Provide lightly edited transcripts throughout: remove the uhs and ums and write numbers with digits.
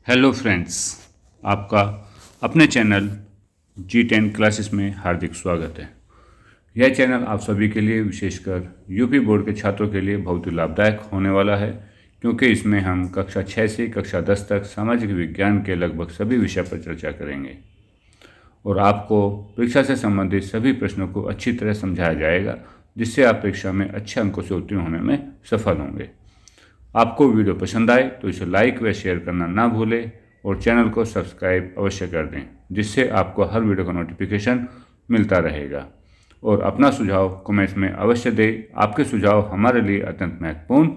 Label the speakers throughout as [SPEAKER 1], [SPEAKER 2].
[SPEAKER 1] Hello friends, आपका अपने channel G10 classes में हार्दिक स्वागत है। यह चैनल आप सभी के लिए, विशेषकर यूपी बोर्ड के छात्रों के लिए बहुत ही लाभदायक होने वाला है, क्योंकि इसमें हम कक्षा 6 से कक्षा 10 तक सामाजिक विज्ञान के लगभग सभी विषय पर चर्चा करेंगे और आपको परीक्षा से संबंधित सभी प्रश्नों को अच्छी तरह समझाया जाएगा, जिससे आप परीक्षा में अच्छे अंकों से उत्तीर्ण होने में सफल होंगे। आपको वीडियो पसंद आए तो इसे लाइक व शेयर करना ना भूलें और चैनल को सब्सक्राइब अवश्य कर दें, जिससे आपको हर वीडियो का नोटिफिकेशन मिलता रहेगा। और अपना सुझाव कमेंट्स में अवश्य दें, आपके सुझाव हमारे लिए अत्यंत महत्वपूर्ण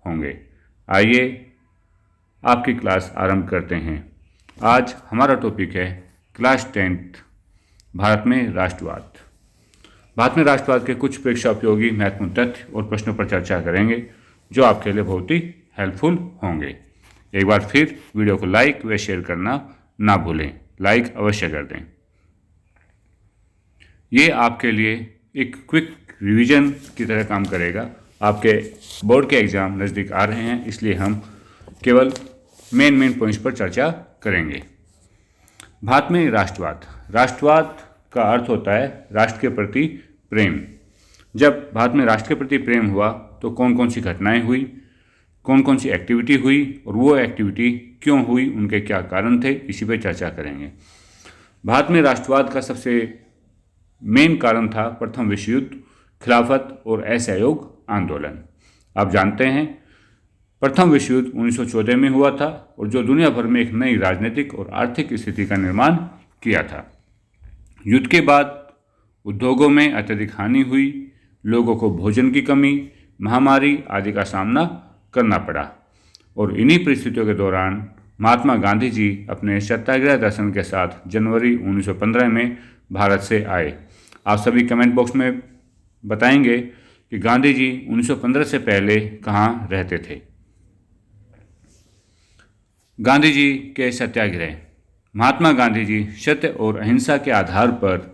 [SPEAKER 1] होंगे। आइए आपकी क्लास आरंभ करते हैं। आज हमारा टॉपिक है क्लास 10 भारत में राष्ट्रवाद। भारत में राष्ट्रवाद के कुछ परीक्षा उपयोगी महत्वपूर्ण तथ्य और प्रश्नों पर चर्चा करेंगे, जो आपके लिए बहुत ही हेल्पफुल होंगे। एक बार फिर वीडियो को लाइक व शेयर करना ना भूलें, लाइक अवश्य कर दें। ये आपके लिए एक क्विक रिवीजन की तरह काम करेगा। आपके बोर्ड के एग्ज़ाम नज़दीक आ रहे हैं, इसलिए हम केवल मेन पॉइंट्स पर चर्चा करेंगे। भारत में राष्ट्रवाद का अर्थ होता है राष्ट्र के प्रति प्रेम। जब भारत में राष्ट्र के प्रति प्रेम हुआ तो कौन कौन सी घटनाएं हुई, कौन कौन सी एक्टिविटी हुई और वो एक्टिविटी क्यों हुई, उनके क्या कारण थे, इसी पर चर्चा करेंगे। भारत में राष्ट्रवाद का सबसे मेन कारण था प्रथम विश्व युद्ध, खिलाफत और असहयोग आंदोलन। आप जानते हैं प्रथम विश्व युद्ध 1914 में हुआ था और जो दुनिया भर में एक नई राजनीतिक और आर्थिक स्थिति का निर्माण किया था। युद्ध के बाद उद्योगों में अत्यधिक हानि हुई, लोगों को भोजन की कमी, महामारी आदि का सामना करना पड़ा और इन्हीं परिस्थितियों के दौरान महात्मा गांधी जी अपने सत्याग्रह दर्शन के साथ जनवरी 1915 में भारत से आए। आप सभी कमेंट बॉक्स में बताएंगे कि गांधी जी 1915 से पहले कहाँ रहते थे। गांधी जी के सत्याग्रह। महात्मा गांधी जी सत्य और अहिंसा के आधार पर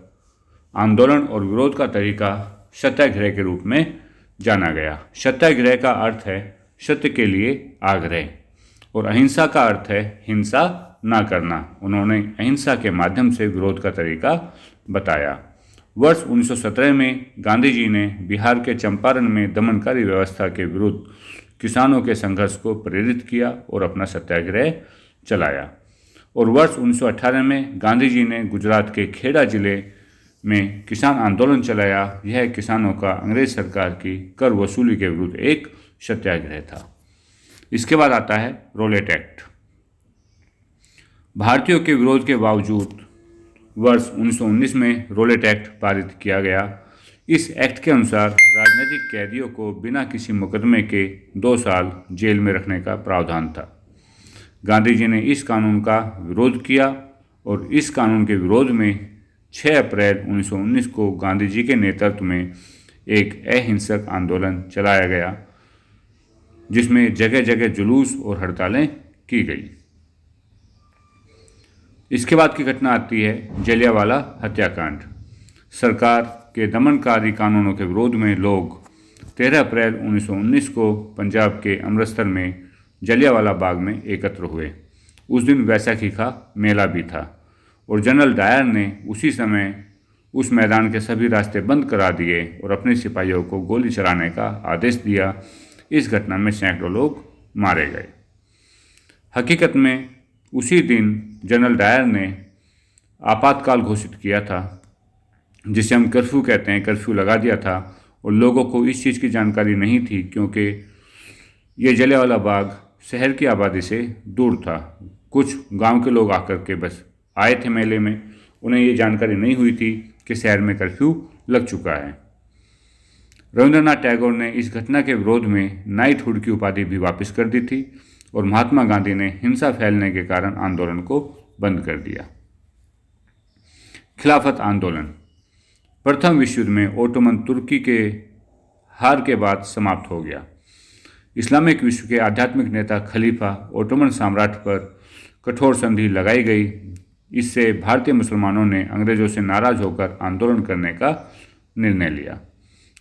[SPEAKER 1] आंदोलन और विरोध का तरीका सत्याग्रह के रूप में जाना गया। सत्याग्रह का अर्थ है सत्य के लिए आग्रह और अहिंसा का अर्थ है हिंसा ना करना। उन्होंने अहिंसा के माध्यम से विरोध का तरीका बताया। वर्ष 1917 में गांधी जी ने बिहार के चंपारण में दमनकारी व्यवस्था के विरुद्ध किसानों के संघर्ष को प्रेरित किया और अपना सत्याग्रह चलाया। और वर्ष 1918 में गांधी जी ने गुजरात के खेड़ा जिले में किसान आंदोलन चलाया। यह किसानों का अंग्रेज सरकार की कर वसूली के विरुद्ध एक सत्याग्रह था। इसके बाद आता है रोलेट एक्ट। भारतीयों के विरोध के बावजूद वर्ष 1919 में रोलेट एक्ट पारित किया गया। इस एक्ट के अनुसार राजनीतिक कैदियों को बिना किसी मुकदमे के 2 साल जेल में रखने का प्रावधान था। गांधी जी ने इस कानून का विरोध किया और इस कानून के विरोध में 6 अप्रैल 1919 को गांधी जी के नेतृत्व में एक अहिंसक आंदोलन चलाया गया, जिसमें जगह जगह जुलूस और हड़तालें की गई। इसके बाद की घटना आती है जलियांवाला हत्याकांड। सरकार के दमनकारी कानूनों के विरोध में लोग 13 अप्रैल 1919 को पंजाब के अमृतसर में जलियांवाला बाग में एकत्र हुए। उस दिन वैसाखी का मेला भी था और जनरल डायर ने उसी समय उस मैदान के सभी रास्ते बंद करा दिए और अपने सिपाहियों को गोली चलाने का आदेश दिया। इस घटना में सैकड़ों लोग मारे गए। हकीकत में उसी दिन जनरल डायर ने आपातकाल घोषित किया था, जिसे हम कर्फ्यू कहते हैं, कर्फ्यू लगा दिया था और लोगों को इस चीज़ की जानकारी नहीं थी, क्योंकि ये जलियांवाला बाग शहर की आबादी से दूर था। कुछ गांव के लोग आकर के बस आए थे मेले में, उन्हें ये जानकारी नहीं हुई थी कि शहर में कर्फ्यू लग चुका है। रविंद्रनाथ टैगोर ने इस घटना के विरोध में नाइटहुड की उपाधि भी वापस कर दी थी और महात्मा गांधी ने हिंसा फैलने के कारण आंदोलन को बंद कर दिया। खिलाफत आंदोलन प्रथम विश्व युद्ध में ओटोमन तुर्की के हार के बाद समाप्त हो गया। इस्लामिक विश्व के आध्यात्मिक नेता खलीफा ओटोमन सम्राट पर कठोर संधि लगाई गई। इससे भारतीय मुसलमानों ने अंग्रेजों से नाराज होकर आंदोलन करने का निर्णय लिया।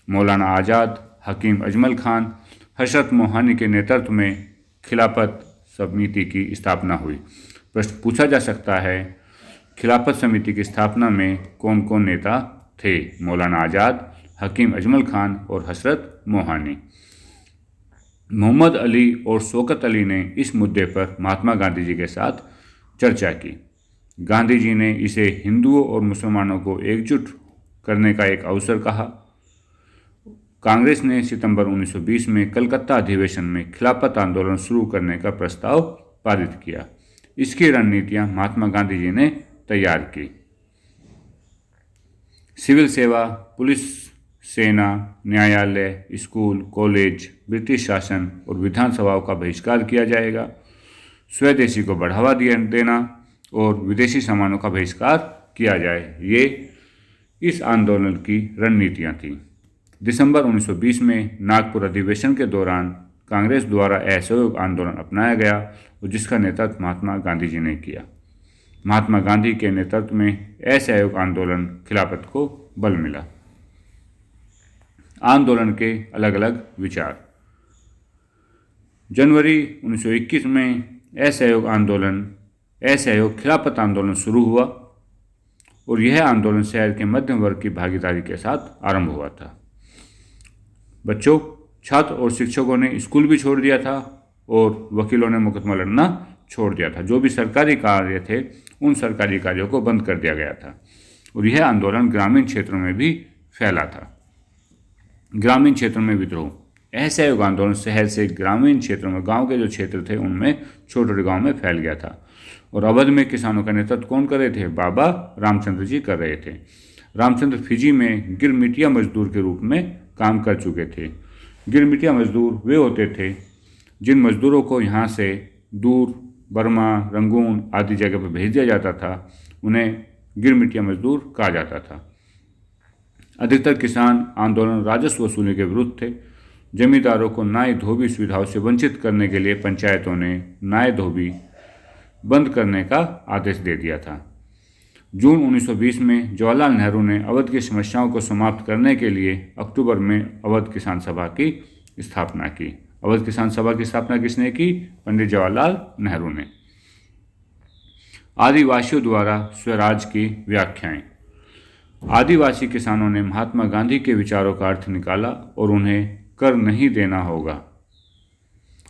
[SPEAKER 1] मौलाना आज़ाद, हकीम अजमल खान, हशरत मोहानी के नेतृत्व में खिलाफत समिति की स्थापना हुई। प्रश्न पूछा जा सकता है, खिलाफत समिति की स्थापना में कौन कौन नेता थे? मौलाना आज़ाद, हकीम अजमल खान और हसरत मोहानी। मोहम्मद अली और शौकत अली ने इस मुद्दे पर महात्मा गांधी जी के साथ चर्चा की। गांधी जी ने इसे हिंदुओं और मुसलमानों को एकजुट करने का एक अवसर कहा। कांग्रेस ने सितंबर 1920 में कलकत्ता अधिवेशन में खिलाफत आंदोलन शुरू करने का प्रस्ताव पारित किया। इसकी रणनीतियां महात्मा गांधी जी ने तैयार की। सिविल सेवा, पुलिस, सेना, न्यायालय, स्कूल, कॉलेज, ब्रिटिश शासन और विधानसभाओं का बहिष्कार किया जाएगा। स्वदेशी को बढ़ावा देना और विदेशी सामानों का बहिष्कार किया जाए, ये इस आंदोलन की रणनीतियां थीं। दिसंबर 1920 में नागपुर अधिवेशन के दौरान कांग्रेस द्वारा असहयोग आंदोलन अपनाया गया और जिसका नेतृत्व महात्मा गांधी जी ने किया। महात्मा गांधी के नेतृत्व में असहयोग आंदोलन खिलाफत को बल मिला। आंदोलन के अलग अलग विचार। जनवरी 1921 में असहयोग खिलाफत आंदोलन शुरू हुआ और यह आंदोलन शहर के मध्यम वर्ग की भागीदारी के साथ आरंभ हुआ था। बच्चों, छात्र और शिक्षकों ने स्कूल भी छोड़ दिया था और वकीलों ने मुकदमा लड़ना छोड़ दिया था। जो भी सरकारी कार्य थे, उन सरकारी कार्यों को बंद कर दिया गया था और यह आंदोलन ग्रामीण क्षेत्रों में भी फैला था। ग्रामीण क्षेत्रों में विद्रोह। असहयोग आंदोलन शहर से ग्रामीण क्षेत्रों में, गांव के जो क्षेत्र थे उनमें, छोटे छोटे गाँव में फैल गया था। और अवध में किसानों का नेतृत्व कौन कर रहे थे? बाबा रामचंद्र जी कर रहे थे। रामचंद्र फिजी में गिरमिटिया मजदूर के रूप में काम कर चुके थे। गिरमिटिया मजदूर वे होते थे जिन मजदूरों को यहाँ से दूर बर्मा, रंगून आदि जगह पर भेज दिया जाता था, उन्हें गिरमिटिया मजदूर कहा जाता था। अधिकतर किसान आंदोलन राजस्व वसूली के विरुद्ध थे। जमींदारों को नाई धोबी सुविधाओं से वंचित करने के लिए पंचायतों ने नाई धोबी बंद करने का आदेश दे दिया था। जून 1920 में जवाहरलाल नेहरू ने अवध की समस्याओं को समाप्त करने के लिए अक्टूबर में अवध किसान सभा की स्थापना की। अवध किसान सभा की स्थापना किसने की? पंडित जवाहरलाल नेहरू ने। आदिवासियों द्वारा स्वराज की व्याख्याएं। आदिवासी किसानों ने महात्मा गांधी के विचारों का अर्थ निकाला और उन्हें कर नहीं देना होगा।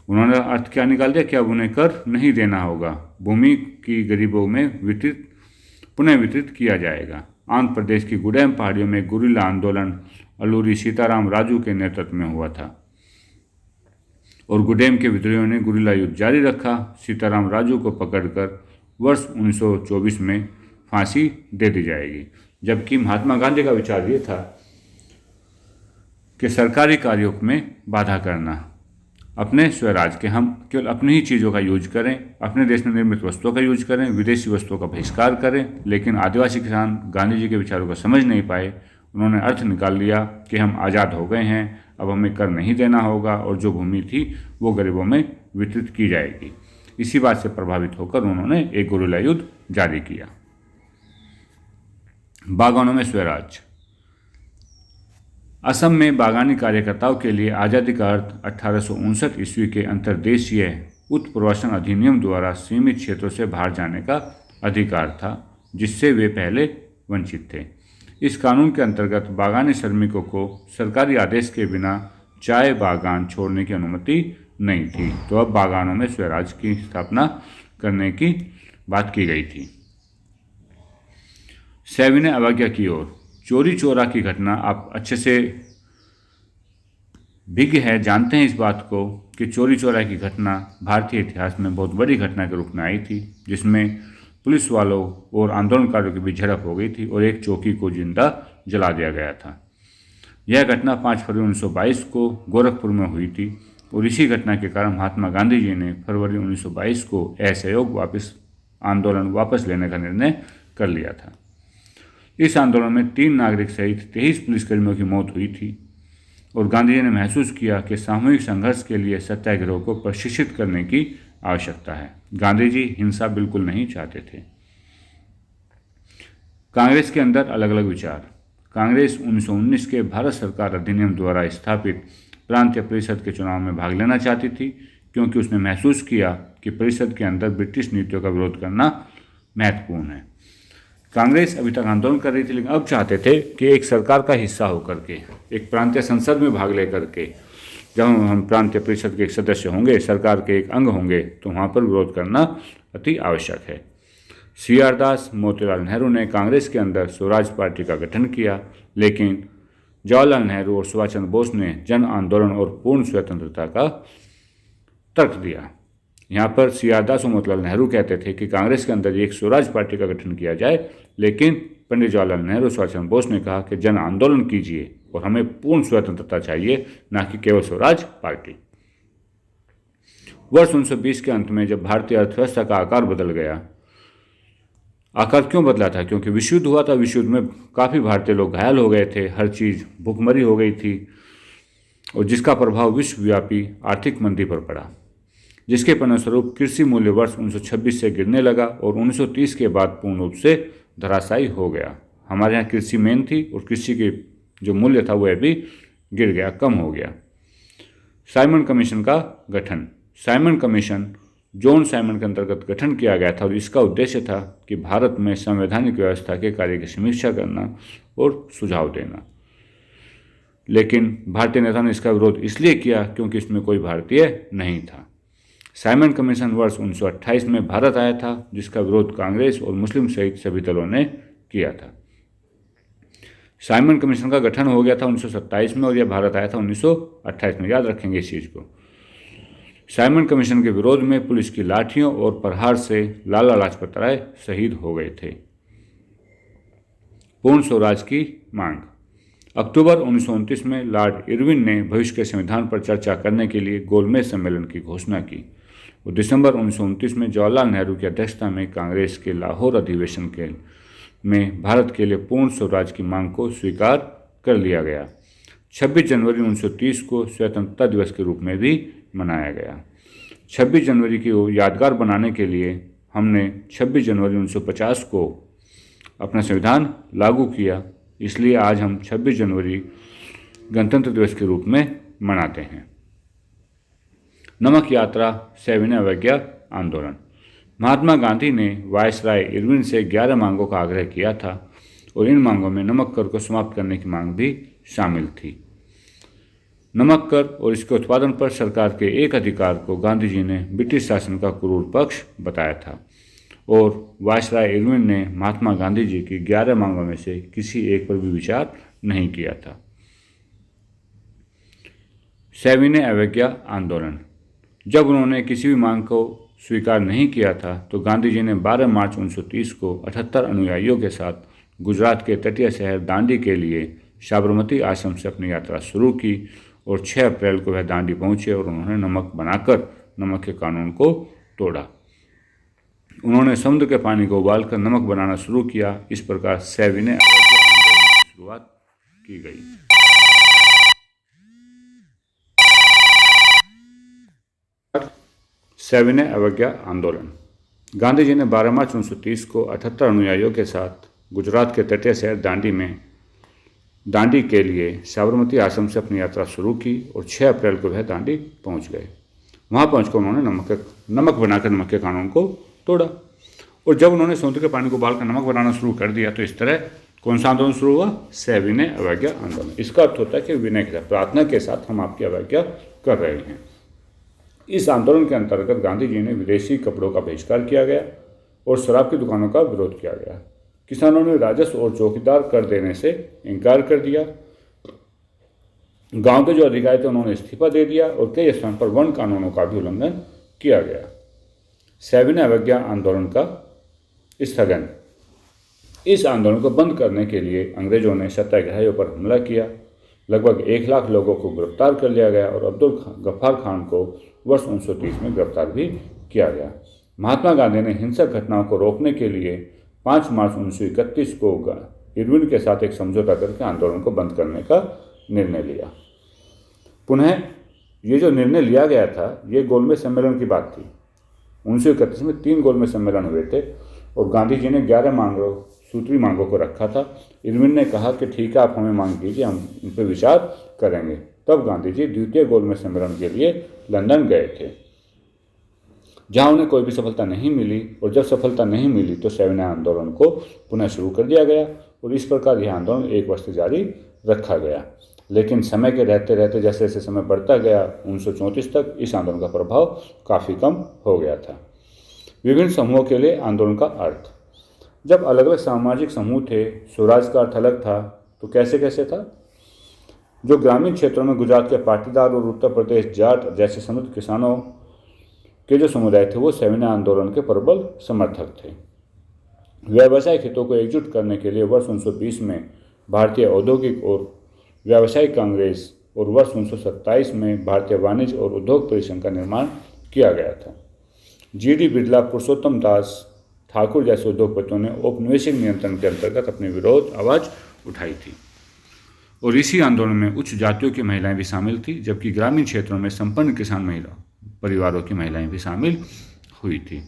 [SPEAKER 1] उन्होंने अर्थ क्या निकाल दिया कि अब उन्हें कर नहीं देना होगा। भूमि की गरीबों में पुनः वितरित किया जाएगा। आंध्र प्रदेश की गुडेम पहाड़ियों में गुरिल्ला आंदोलन अलूरी सीताराम राजू के नेतृत्व में हुआ था और गुडेम के विद्रोहियों ने गुरिल्ला युद्ध जारी रखा। सीताराम राजू को पकड़कर वर्ष 1924 में फांसी दे दी जाएगी। जबकि महात्मा गांधी का विचार ये था कि सरकारी कार्यों में बाधा करना, अपने स्वराज के हम केवल अपनी ही चीज़ों का यूज करें, अपने देश में निर्मित वस्तुओं का यूज करें, विदेशी वस्तुओं का बहिष्कार करें। लेकिन आदिवासी किसान गांधी जी के विचारों को समझ नहीं पाए। उन्होंने अर्थ निकाल लिया कि हम आज़ाद हो गए हैं, अब हमें कर नहीं देना होगा और जो भूमि थी वो गरीबों में वितरित की जाएगी। इसी बात से प्रभावित होकर उन्होंने एक गुरिल्ला युद्ध जारी किया। बागानों में स्वराज। असम में बागानी कार्यकर्ताओं के लिए आज़ादी का अर्थ 1859 ईस्वी के अंतर्देशीय उत्प्रवासन अधिनियम द्वारा सीमित क्षेत्रों से बाहर जाने का अधिकार था, जिससे वे पहले वंचित थे। इस कानून के अंतर्गत बागानी श्रमिकों को सरकारी आदेश के बिना चाय बागान छोड़ने की अनुमति नहीं थी। तो अब बागानों में स्वराज की स्थापना करने की बात की गई थी। सविनय अवज्ञा की ओर। चोरी चोरा की घटना आप अच्छे से भिज्ञ है, जानते हैं इस बात को कि चोरी चोरा की घटना भारतीय इतिहास में बहुत बड़ी घटना के रूप में आई थी, जिसमें पुलिस वालों और आंदोलनकारियों के बीच झड़प हो गई थी और एक चौकी को जिंदा जला दिया गया था। यह घटना 5 फरवरी 1922 को गोरखपुर में हुई थी और इसी घटना के कारण महात्मा गांधी जी ने फरवरी 1922 को असहयोग आंदोलन वापस लेने का निर्णय कर लिया था। इस आंदोलन में 3 नागरिक सहित 23 पुलिसकर्मियों की मौत हुई थी और गांधी जी ने महसूस किया कि सामूहिक संघर्ष के लिए सत्याग्रह को प्रशिक्षित करने की आवश्यकता है। गांधी जी हिंसा बिल्कुल नहीं चाहते थे। कांग्रेस के अंदर अलग अलग विचार। कांग्रेस 1919 के भारत सरकार अधिनियम द्वारा स्थापित प्रांतीय परिषद के चुनाव में भाग लेना चाहती थी, क्योंकि उसने महसूस किया कि परिषद के अंदर ब्रिटिश नीतियों का विरोध करना महत्वपूर्ण है। कांग्रेस अभी तक आंदोलन कर रही थी, लेकिन अब चाहते थे कि एक सरकार का हिस्सा होकर के, एक प्रांतीय संसद में भाग लेकर के, जब हम प्रांतीय परिषद के एक सदस्य होंगे, सरकार के एक अंग होंगे, तो वहाँ पर विरोध करना अति आवश्यक है। CR दास, मोतीलाल नेहरू ने कांग्रेस के अंदर स्वराज पार्टी का गठन किया, लेकिन जवाहरलाल नेहरू और सुभाष चंद्र बोस ने जन आंदोलन और पूर्ण स्वतंत्रता का तर्क दिया। यहाँ पर CR दास और मोतीलाल नेहरू कहते थे कि कांग्रेस के अंदर एक स्वराज पार्टी का गठन किया जाए, लेकिन पंडित जवाहरलाल नेहरू और सुभाष चंद्र बोस ने कहा कि जन आंदोलन कीजिए और हमें पूर्ण स्वतंत्रता चाहिए, ना कि केवल स्वराज पार्टी। वर्ष 1920 के अंत में जब भारतीय अर्थव्यवस्था का आकार बदल गया, आकार क्यों बदला था? क्योंकि विश्व युद्ध हुआ था। विश्व युद्ध में काफ़ी भारतीय लोग घायल हो गए थे, हर चीज़ भूखमरी हो गई थी, और जिसका प्रभाव विश्वव्यापी आर्थिक मंदी पर पड़ा, जिसके परिणामस्वरूप कृषि मूल्य वर्ष 1926 से गिरने लगा और 1930 के बाद पूर्ण रूप से धराशायी हो गया। हमारे यहाँ कृषि मेन थी और कृषि के जो मूल्य था वह भी गिर गया, कम हो गया। साइमन कमीशन का गठन। साइमन कमीशन जॉन साइमन के अंतर्गत गठन किया गया था और इसका उद्देश्य था कि भारत में संवैधानिक व्यवस्था के कार्य की समीक्षा करना और सुझाव देना। लेकिन भारतीय नेताओं ने इसका विरोध इसलिए किया क्योंकि इसमें कोई भारतीय नहीं था। साइमन कमीशन वर्ष 1928 में भारत आया था, जिसका विरोध कांग्रेस और मुस्लिम सहित सभी दलों ने किया था। साइमन कमीशन का गठन हो गया था 1927 में और यह भारत आया था 1928 में, याद रखेंगे इस चीज़ को। साइमन कमीशन के विरोध में पुलिस की लाठियों और प्रहार से लाला लाजपत राय शहीद हो गए थे। पूर्ण स्वराज की मांग। अक्टूबर 1929 में लॉर्ड इरविन ने भविष्य के संविधान पर चर्चा करने के लिए गोलमेज सम्मेलन की घोषणा की और दिसंबर 1929 में जवाहरलाल नेहरू की अध्यक्षता में कांग्रेस के लाहौर अधिवेशन में भारत के लिए पूर्ण स्वराज की मांग को स्वीकार कर लिया गया। 26 जनवरी 1930 को स्वतंत्रता दिवस के रूप में भी मनाया गया। 26 जनवरी को यादगार बनाने के लिए हमने 26 जनवरी 1950 को अपना संविधान लागू किया, इसलिए आज हम 26 जनवरी गणतंत्र दिवस के रूप में मनाते हैं। नमक यात्रा, सविनय अवज्ञा आंदोलन। महात्मा गांधी ने वायसराय इरविन से 11 मांगों का आग्रह किया था और इन मांगों में नमक कर को समाप्त करने की मांग भी शामिल थी। नमक कर और इसके उत्पादन पर सरकार के एक अधिकार को गांधी जी ने ब्रिटिश शासन का क्रूर पक्ष बताया था और वायसराय इरविन ने महात्मा गांधी जी की 11 मांगों में से किसी एक पर भी विचार नहीं किया था। सविनय अवज्ञा आंदोलन। जब उन्होंने किसी भी मांग को स्वीकार नहीं किया था तो गांधी जी ने 12 मार्च 1930 को 78 अनुयायियों के साथ गुजरात के तटीय शहर दांडी के लिए साबरमती आश्रम से अपनी यात्रा शुरू की और 6 अप्रैल को वह दांडी पहुंचे और उन्होंने नमक बनाकर नमक के कानून को तोड़ा। उन्होंने समुद्र के पानी को उबालकर नमक बनाना शुरू किया। इस प्रकार सविनय अवज्ञा आंदोलन की शुरुआत की गई। सविनय अवज्ञा आंदोलन। गांधी जी ने 12 मार्च 1930 को 78 अनुयायियों के साथ गुजरात के तटीय शहर दांडी के लिए साबरमती आश्रम से अपनी यात्रा शुरू की और 6 अप्रैल को वह दांडी पहुंच गए। वहां पहुंचकर उन्होंने नमक बनाकर नमक के कानून को तोड़ा और जब उन्होंने समुद्र के पानी को उबालकर नमक बनाना शुरू कर दिया तो इस तरह कौन सा आंदोलन शुरू हुआ? सविनय अवज्ञा आंदोलन। इसका अर्थ होता है कि विनय के साथ, प्रार्थना के साथ हम आपकी अवज्ञा कर रहे हैं। इस आंदोलन के अंतर्गत गांधी जी ने विदेशी कपड़ों का बहिष्कार किया गया और शराब की दुकानों का विरोध किया गया। किसानों ने राजस्व और चौकीदार कर देने से इनकार कर दिया। गांव के जो अधिकारी थे उन्होंने इस्तीफा दे दिया और कई स्थान पर वन कानूनों का भी उल्लंघन किया गया। सविनय अवज्ञा आंदोलन का स्थगन। इस आंदोलन को बंद करने के लिए अंग्रेजों ने सत्याग्रहियों पर हमला किया। लगभग 1 लाख लोगों को गिरफ्तार कर लिया गया और अब्दुल गफ्फार खान को वर्ष 1930 में गिरफ्तार भी किया गया। महात्मा गांधी ने हिंसक घटनाओं को रोकने के लिए 5 मार्च 1931 को इरविन के साथ एक समझौता करके आंदोलन को बंद करने का निर्णय लिया। पुनः ये जो निर्णय लिया गया था ये गोलमेज सम्मेलन की बात थी। 1931 में 3 गोलमेज सम्मेलन हुए थे और गांधी जी ने 11 सूत्री मांगों को रखा था। इरविन ने कहा कि ठीक है, आप हमें मांग कीजिए, हम इन पर विचार करेंगे। तब गांधी जी द्वितीय गोलमेज सम्मेलन के लिए लंदन गए थे। जहां उन्हें कोई भी सफलता नहीं मिली और जब सफलता नहीं मिली तो सविनय आंदोलन को पुनः शुरू कर दिया गया और इस प्रकार यह आंदोलन 1 वर्ष तक जारी रखा गया। लेकिन समय के रहते रहते जैसे जैसे समय बढ़ता गया 1934 तक इस आंदोलन का प्रभाव काफ़ी कम हो गया था। विभिन्न समूहों के लिए आंदोलन का अर्थ। जब अलग अलग सामाजिक समूह थे, स्वराज का अर्थ अलग था। तो कैसे कैसे था? जो ग्रामीण क्षेत्रों में गुजरात के पाटीदार और उत्तर प्रदेश जाट जैसे समृद्ध किसानों के जो समुदाय थे वो सविनय आंदोलन के प्रबल समर्थक थे। व्यावसायिक हितों को एकजुट करने के लिए वर्ष 1920 में भारतीय औद्योगिक और व्यावसायिक कांग्रेस और वर्ष 1927 में भारतीय वाणिज्य और उद्योग परिसंघ का निर्माण किया गया था। जी.डी. बिरला, पुरुषोत्तम दास ठाकुर जैसे उद्योगपतियों ने औपनिवेशिक नियंत्रण के अंतर्गत अपनी विरोध आवाज़ उठाई थी और इसी आंदोलन में उच्च जातियों की महिलाएं भी शामिल थी, जबकि ग्रामीण क्षेत्रों में संपन्न किसान महिला परिवारों की महिलाएं भी शामिल हुई थी।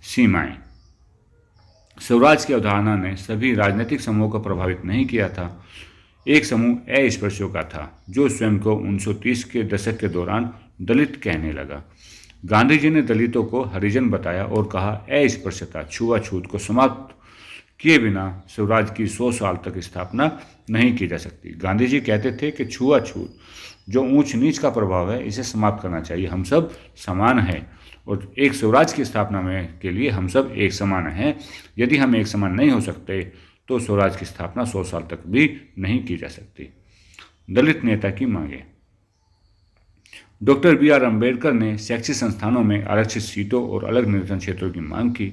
[SPEAKER 1] सीमाएं। स्वराज की अवधारणा ने सभी राजनीतिक समूहों को प्रभावित नहीं किया था। एक समूह अस्पृश्यों का था जो स्वयं को 1930 के दशक के दौरान दलित कहने लगा। गांधी जी ने दलितों को हरिजन बताया और कहा अस्पृश्यता छुआछूत को समाप्त किए बिना स्वराज की 100 साल तक स्थापना नहीं की जा सकती। गांधी जी कहते थे कि छुआछूत जो ऊंच नीच का प्रभाव है इसे समाप्त करना चाहिए। हम सब समान हैं और एक स्वराज की स्थापना में के लिए हम सब एक समान हैं। यदि हम एक समान नहीं हो सकते तो स्वराज की स्थापना 100 साल तक भी नहीं की जा सकती। दलित नेता की मांगे। Doctor B R. अम्बेडकर ने शैक्षिक संस्थानों में आरक्षित सीटों और अलग निर्वाचन क्षेत्रों की मांग की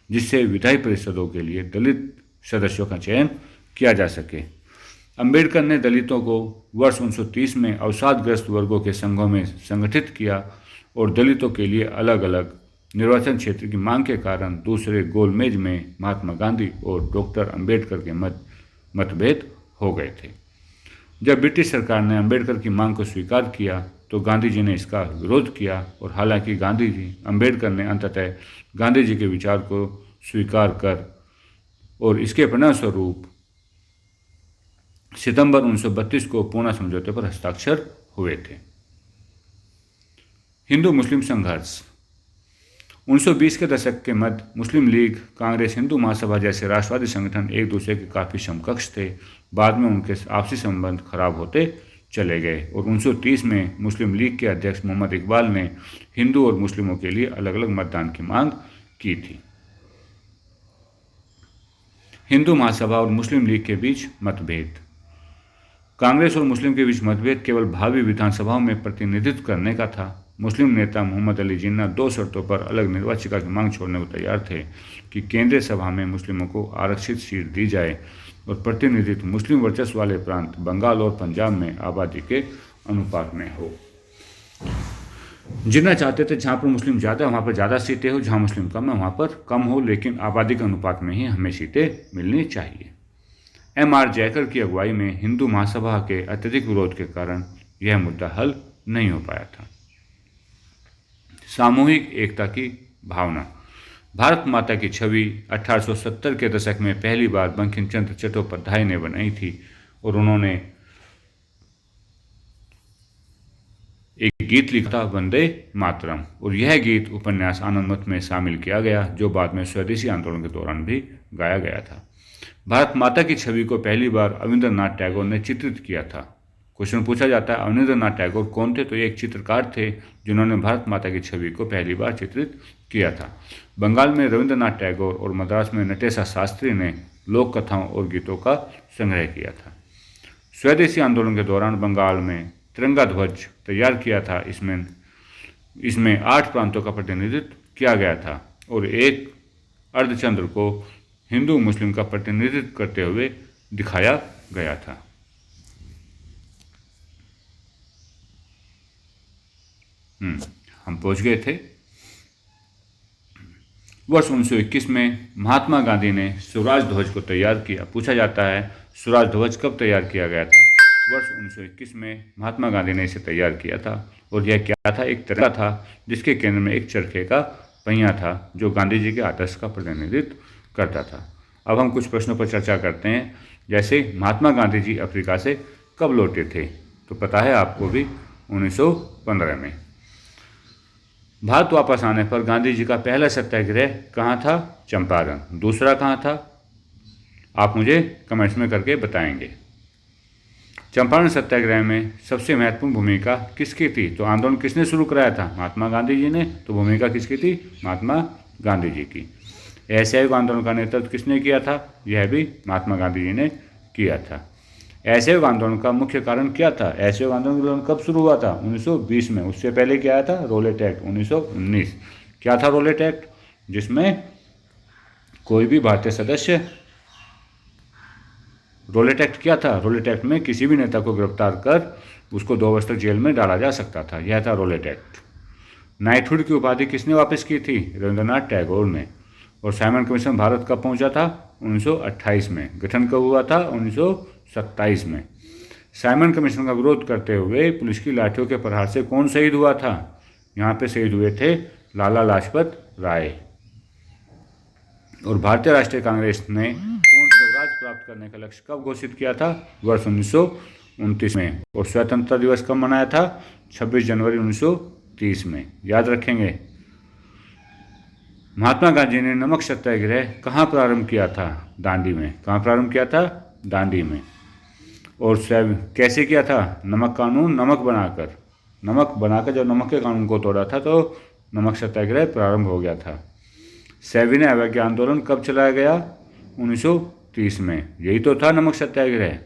[SPEAKER 1] जिससे विधायी परिषदों के लिए दलित सदस्यों का चयन किया जा सके। अम्बेडकर ने दलितों को वर्ष 1930 में अवसादग्रस्त वर्गों के संघों में संगठित किया और दलितों के लिए अलग अलग निर्वाचन क्षेत्र की मांग के कारण दूसरे गोलमेज में महात्मा गांधी और डॉक्टर अम्बेडकर के मतभेद हो गए थे। जब ब्रिटिश सरकार ने अम्बेडकर की मांग को स्वीकार किया तो गांधी जी ने इसका विरोध किया और हालांकि अम्बेडकर ने अंततः गांधी जी के विचार को स्वीकार कर और इसके परिणामस्वरूप सितंबर 1932 को पूना समझौते पर हस्ताक्षर हुए थे। हिंदू मुस्लिम संघर्ष। 1920 के दशक के मध्य मुस्लिम लीग, कांग्रेस, हिंदू महासभा जैसे राष्ट्रवादी संगठन एक दूसरे के काफ़ी समकक्ष थे। बाद में उनके आपसी संबंध खराब होते चले गए और 1930 में मुस्लिम लीग के अध्यक्ष मोहम्मद इकबाल ने हिंदू और मुस्लिमों के लिए अलग अलग मतदान की मांग की थी। हिंदू महासभा और मुस्लिम लीग के बीच मतभेद। कांग्रेस और मुस्लिम के बीच मतभेद केवल भावी विधानसभाओं में प्रतिनिधित्व करने का था। मुस्लिम नेता मोहम्मद अली जिन्ना 2 शर्तों पर अलग निर्वाचिका की मांग छोड़ने को तैयार थे कि केंद्रीय सभा में मुस्लिमों को आरक्षित सीट दी जाए और प्रतिनिधित्व मुस्लिम वर्चस्व वाले प्रांत बंगाल और पंजाब में आबादी के अनुपात में हो। जिन्ना चाहते थे जहाँ पर मुस्लिम ज़्यादा वहाँ पर ज़्यादा सीटें हो, जहाँ मुस्लिम कम है वहाँ पर कम हो, लेकिन आबादी के अनुपात में ही हमें सीटें मिलनी चाहिए। M.R. जयकर की अगुवाई में हिंदू महासभा के अत्यधिक विरोध के कारण यह मुद्दा हल नहीं हो पाया था। सामूहिक एकता की भावना। भारत माता की छवि 1870 के दशक में पहली बार बंकिम चंद्र चट्टोपाध्याय ने बनाई थी और उन्होंने एक गीत लिखा था, वंदे मातरम, और यह गीत उपन्यास आनंदमठ में शामिल किया गया जो बाद में स्वदेशी आंदोलन के दौरान भी गाया गया था। भारत माता की छवि को पहली बार अवनींद्रनाथ टैगोर ने चित्रित किया था। क्वेश्चन पूछा जाता है अवनींद्रनाथ टैगोर कौन थे? तो ये एक चित्रकार थे जिन्होंने भारत माता की छवि को पहली बार चित्रित किया था। बंगाल में रविंद्रनाथ टैगोर और मद्रास में नटेशा शास्त्री ने लोक कथाओं और गीतों का संग्रह किया था। स्वदेशी आंदोलन के दौरान बंगाल में तिरंगा ध्वज तैयार किया था। इसमें 8 प्रांतों का प्रतिनिधित्व किया गया था और एक अर्धचंद्र को हिंदू मुस्लिम का प्रतिनिधित्व करते हुए दिखाया गया था। हम पहुंच गए थे वर्ष 1921 में महात्मा गांधी ने स्वराज ध्वज को तैयार किया। पूछा जाता है स्वराज ध्वज कब तैयार किया गया था? वर्ष 1921 में महात्मा गांधी ने इसे तैयार किया था और यह क्या था? एक तिरंगा था जिसके केंद्र में एक चरखे का पहिया था जो गांधी जी के आदर्श का प्रतिनिधित्व करता था। अब हम कुछ प्रश्नों पर चर्चा करते हैं, जैसे महात्मा गांधी जी अफ्रीका से कब लौटे थे? तो पता है आपको भी 1915 में। भारत वापस आने पर गांधी जी का पहला सत्याग्रह कहाँ था? चंपारण। दूसरा कहाँ था? आप मुझे कमेंट्स में करके बताएंगे। चंपारण सत्याग्रह में सबसे महत्वपूर्ण भूमिका किसकी थी? तो आंदोलन किसने शुरू कराया था? महात्मा गांधी जी ने। तो भूमिका किसकी थी? महात्मा गांधी जी की। असहयोग आंदोलन का नेतृत्व किसने किया था? यह भी महात्मा गांधी जी ने किया था। असहयोग आंदोलन का मुख्य कारण क्या था? असहयोग आंदोलन कब शुरू हुआ था? 1920 में। उससे पहले क्या आया था? Rowlatt Act 1919। क्या था रोलेट एक्ट? जिसमें कोई भी भारतीय सदस्य, रोलेट एक्ट क्या था? रोलेट एक्ट में किसी भी नेता को गिरफ्तार कर उसको 2 वर्ष तक जेल में डाला जा सकता था। यह था रोलेट एक्ट। नाइटहुड की उपाधि किसने वापस की थी? रविंद्रनाथ टैगोर ने। और साइमन कमीशन भारत कब पहुंचा था? 1928 में। गठन कब हुआ था? 1927 में। साइमन कमीशन का विरोध करते हुए पुलिस की लाठियों के प्रहार से कौन शहीद हुआ था? यहाँ पे शहीद हुए थे लाला लाजपत राय। और भारतीय राष्ट्रीय कांग्रेस ने पूर्ण स्वराज प्राप्त करने का लक्ष्य कब घोषित किया था? वर्ष 1929 में। और स्वतंत्रता दिवस कब मनाया था? 26 जनवरी 1930 में। याद रखेंगे। महात्मा गांधी ने नमक सत्याग्रह कहाँ प्रारंभ किया था? दांडी में। कहाँ प्रारंभ किया था? दांडी में। और कैसे किया था? नमक कानून नमक बनाकर जब नमक के कानून को तोड़ा था तो नमक सत्याग्रह प्रारंभ हो गया था। सविनय अवज्ञा आंदोलन कब चलाया गया? 1930 में। यही तो था नमक सत्याग्रह।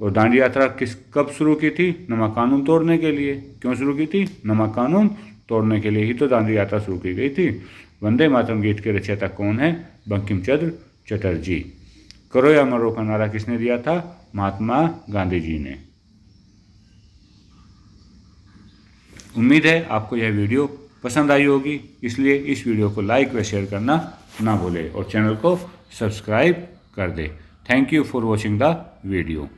[SPEAKER 1] और दांडी यात्रा कब शुरू की थी? नमक कानून तोड़ने के लिए। क्यों शुरू की थी? नमक कानून तोड़ने के लिए ही तो दांडी यात्रा शुरू की गई थी। वंदे मातरम गीत के रचयिता कौन है? बंकिम चंद्र चटर्जी। करो या मरो का नारा किसने दिया था? महात्मा गांधी जी ने। उम्मीद है आपको यह वीडियो पसंद आई होगी, इसलिए इस वीडियो को लाइक व शेयर करना ना भूलें और चैनल को सब्सक्राइब कर दें। Thank you for watching the video.